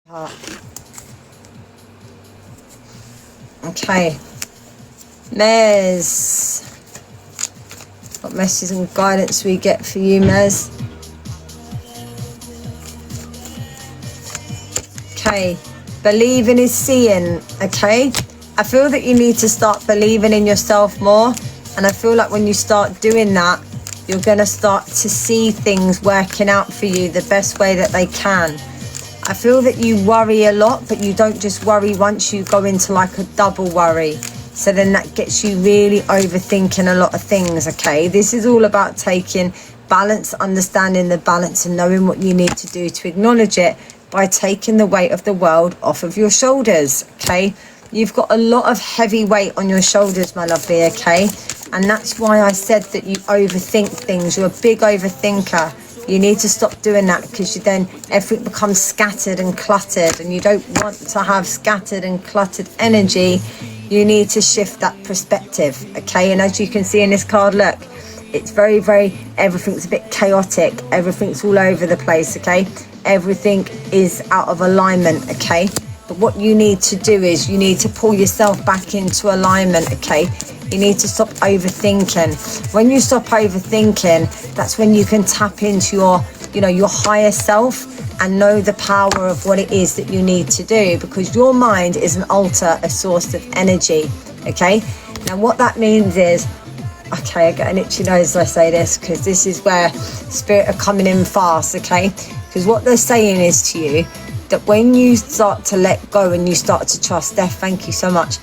Okay, Mezz, what messages and guidance we get for you, Mezz? Okay, believing is seeing. Okay, I feel that you need to start believing in yourself more, and I feel like when you start doing that, you're going to start to see things working out for you the best way that they can. I feel that you worry a lot, but you don't just worry once, you go into like a double worry. So then that gets you really overthinking a lot of things, okay? This is all about taking balance, understanding the balance and knowing what you need to do to acknowledge it by taking the weight of the world off of your shoulders, okay? You've got a lot of heavy weight on your shoulders, my lovely, okay? And that's why I said that you overthink things. You're a big overthinker. You need to stop doing that, because then everything becomes scattered and cluttered, and you don't want to have scattered and cluttered energy. You need to shift that perspective, okay? And as you can see in this card, look, it's very, everything's a bit chaotic. Everything's all over the place, okay? Everything is out of alignment, okay? But what you need to do is you need to pull yourself back into alignment, okay? You need to stop overthinking. When you stop overthinking, that's when you can tap into your higher self and know the power of what it is that you need to do, because your mind is an altar, a source of energy, okay? Now what that means is, okay, I get an itchy nose as I say this, because this is where spirit are coming in fast, okay? Because what they're saying is to you, that when you start to let go and you start to trust, Steph, thank you so much.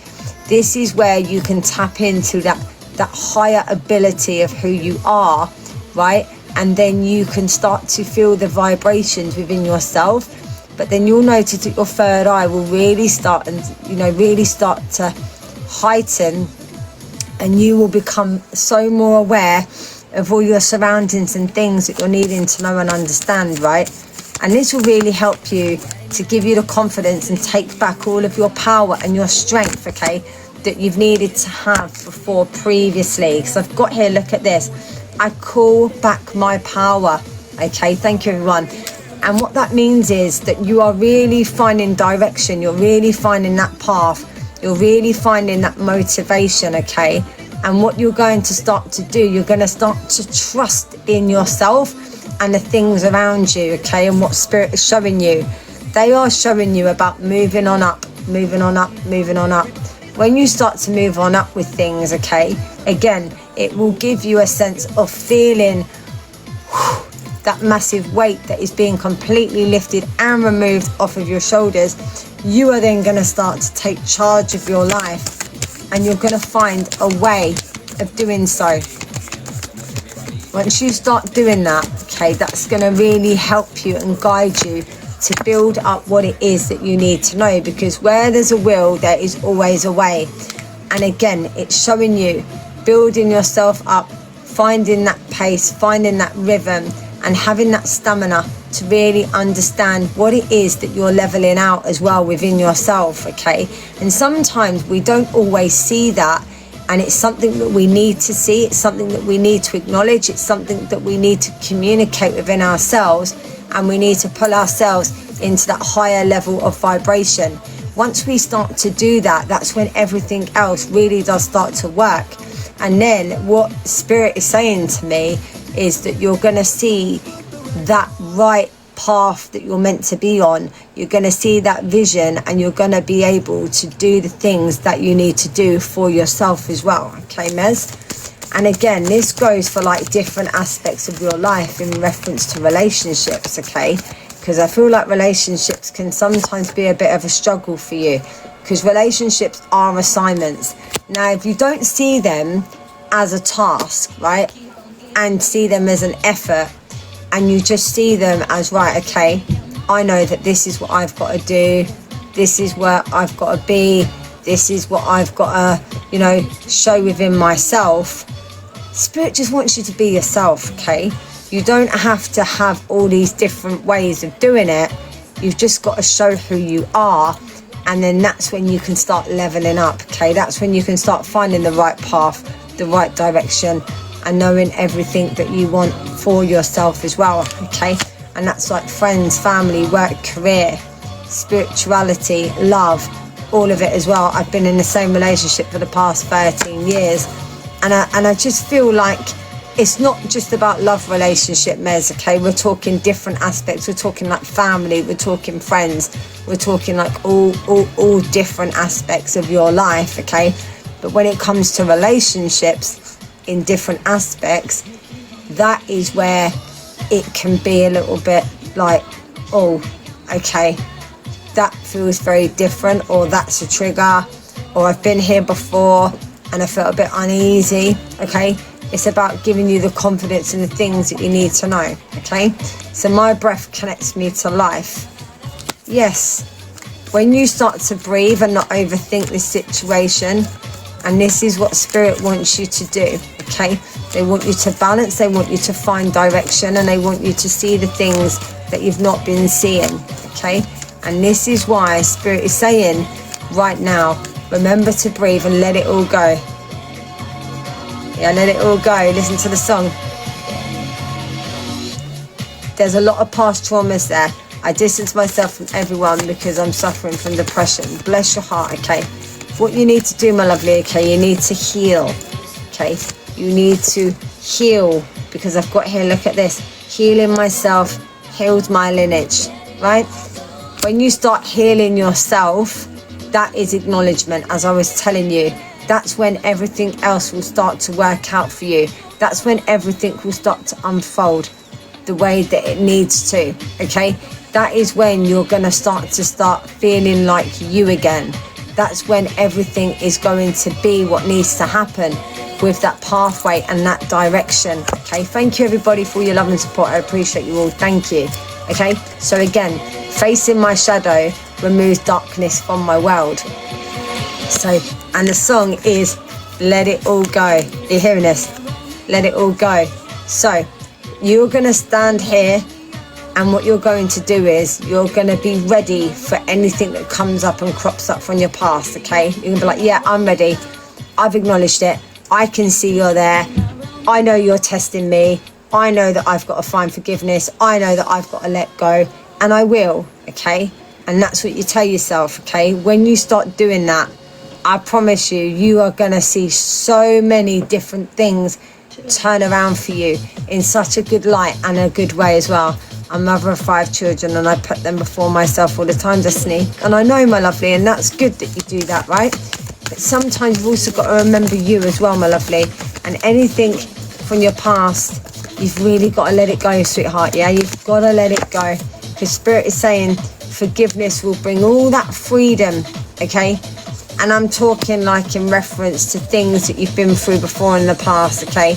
This is where you can tap into that higher ability of who you are, right? And then you can start to feel the vibrations within yourself. But then you'll notice that your third eye will really start to heighten, and you will become so more aware of all your surroundings and things that you're needing to know and understand, right? And this will really help you to give you the confidence and take back all of your power and your strength, okay, that you've needed to have before previously. Because I've got here, look at this. I call back my power, okay? Thank you, everyone. And what that means is that you are really finding direction. You're really finding that path. You're really finding that motivation, okay? And what you're going to start to do, you're going to start to trust in yourself and the things around you, okay? And what spirit is showing you. They are showing you about moving on up, moving on up, moving on up. When you start to move on up with things, okay, again, it will give you a sense of feeling that massive weight that is being completely lifted and removed off of your shoulders. You are then going to start to take charge of your life, and you're going to find a way of doing so. Once you start doing that, okay, that's going to really help you and guide you to build up what it is that you need to know, because where there's a will, there is always a way. And again, it's showing you building yourself up, finding that pace, finding that rhythm, and having that stamina to really understand what it is that you're leveling out as well within yourself, okay? And sometimes we don't always see that, and it's something that we need to see, it's something that we need to acknowledge, it's something that we need to communicate within ourselves, and we need to pull ourselves into that higher level of vibration. Once we start to do that, that's when everything else really does start to work. And then what spirit is saying to me is that you're going to see that right path that you're meant to be on. You're going to see that vision, and you're going to be able to do the things that you need to do for yourself as well, okay, Mezz? And again, this goes for like different aspects of your life in reference to relationships, okay? Because I feel like relationships can sometimes be a bit of a struggle for you, because relationships are assignments. Now, if you don't see them as a task, right, and see them as an effort, and you just see them as, right, okay, I know that this is what I've got to do, this is where I've got to be, this is what I've got to, show within myself. Spirit just wants you to be yourself, okay? You don't have to have all these different ways of doing it. You've just got to show who you are, and then that's when you can start leveling up, okay? That's when you can start finding the right path, the right direction, and knowing everything that you want for yourself as well, okay? And that's like friends, family, work, career. spirituality, love, all of it as well. I've been in the same relationship for the past 13 years, and I just feel like it's not just about love relationship, Mezz, okay? We're talking different aspects. We're talking like family, we're talking friends, we're talking like all different aspects of your life, okay? But when it comes to relationships in different aspects, that is where it can be a little bit like, oh, okay, that feels very different, or that's a trigger, or I've been here before and I felt a bit uneasy, okay? It's about giving you the confidence and the things that you need to know, okay? So my breath connects me to life. Yes, when you start to breathe and not overthink the situation, and this is what Spirit wants you to do, okay? They want you to balance, they want you to find direction, and they want you to see the things that you've not been seeing, okay? And this is why Spirit is saying right now, remember to breathe and let it all go. Yeah, let it all go. Listen to the song. There's a lot of past traumas there. I distance myself from everyone because I'm suffering from depression. Bless your heart, okay? What you need to do, my lovely, okay? You need to heal, okay? You need to heal, because I've got here, look at this. Healing myself, healed my lineage, right? When you start healing yourself, that is acknowledgement, as I was telling you. That's when everything else will start to work out for you. That's when everything will start to unfold the way that it needs to, okay? That is when you're going to start feeling like you again. That's when everything is going to be what needs to happen with that pathway and that direction, okay? Thank you, everybody, for your love and support. I appreciate you all. Thank you, okay? So again, facing my shadow removes darkness from my world. So, and the song is Let It All Go. You're hearing this? Let it all go. So you're going to stand here, and what you're going to do is you're going to be ready for anything that comes up and crops up from your past, okay? You're going to be like, yeah, I'm ready. I've acknowledged it. I can see you're there. I know you're testing me. I know that I've got to find forgiveness. I know that I've got to let go, and I will, okay? And that's what you tell yourself, okay? When you start doing that, I promise you, you are going to see so many different things turn around for you in such a good light and a good way as well. I'm mother of 5 children, and I put them before myself all the time, Destiny. And I know, my lovely, and that's good that you do that, right? But sometimes you've also got to remember you as well, my lovely. And anything from your past, you've really got to let it go, sweetheart, yeah? You've got to let it go. Because Spirit is saying forgiveness will bring all that freedom, okay? And I'm talking like in reference to things that you've been through before in the past, okay?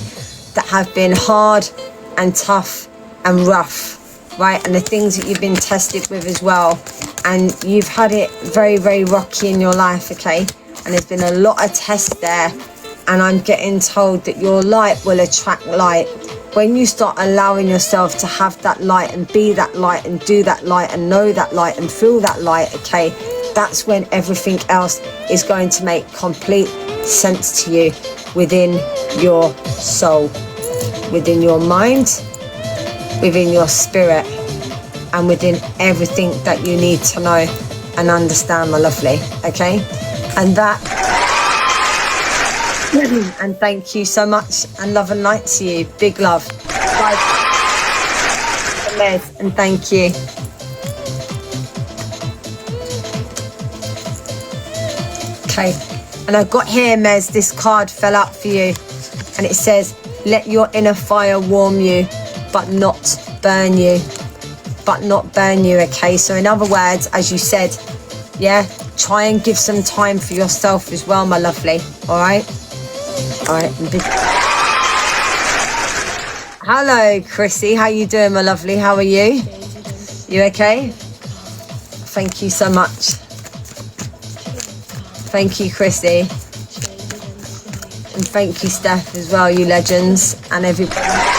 That have been hard and tough and rough, right? And the things that you've been tested with as well. And you've had it very, very rocky in your life, okay? And there's been a lot of tests there. And I'm getting told that your light will attract light. When you start allowing yourself to have that light and be that light and do that light and know that light and feel that light, okay? That's when everything else is going to make complete sense to you within your soul, within your mind, within your spirit, and within everything that you need to know and understand, my lovely, okay? And that, and thank you so much, and love and light to you. Big love. Bye. Mezz, and thank you. Okay, and I've got here, Mezz, this card fell out for you, and it says, let your inner fire warm you, but not burn you. But not burn you, okay? So in other words, as you said, yeah, try and give some time for yourself as well, my lovely, all right? All right. Hello, Chrissy, how you doing, my lovely? How are you? You okay? Thank you so much. Thank you, Chrissy. And thank you, Steph, as well, you legends, and everybody.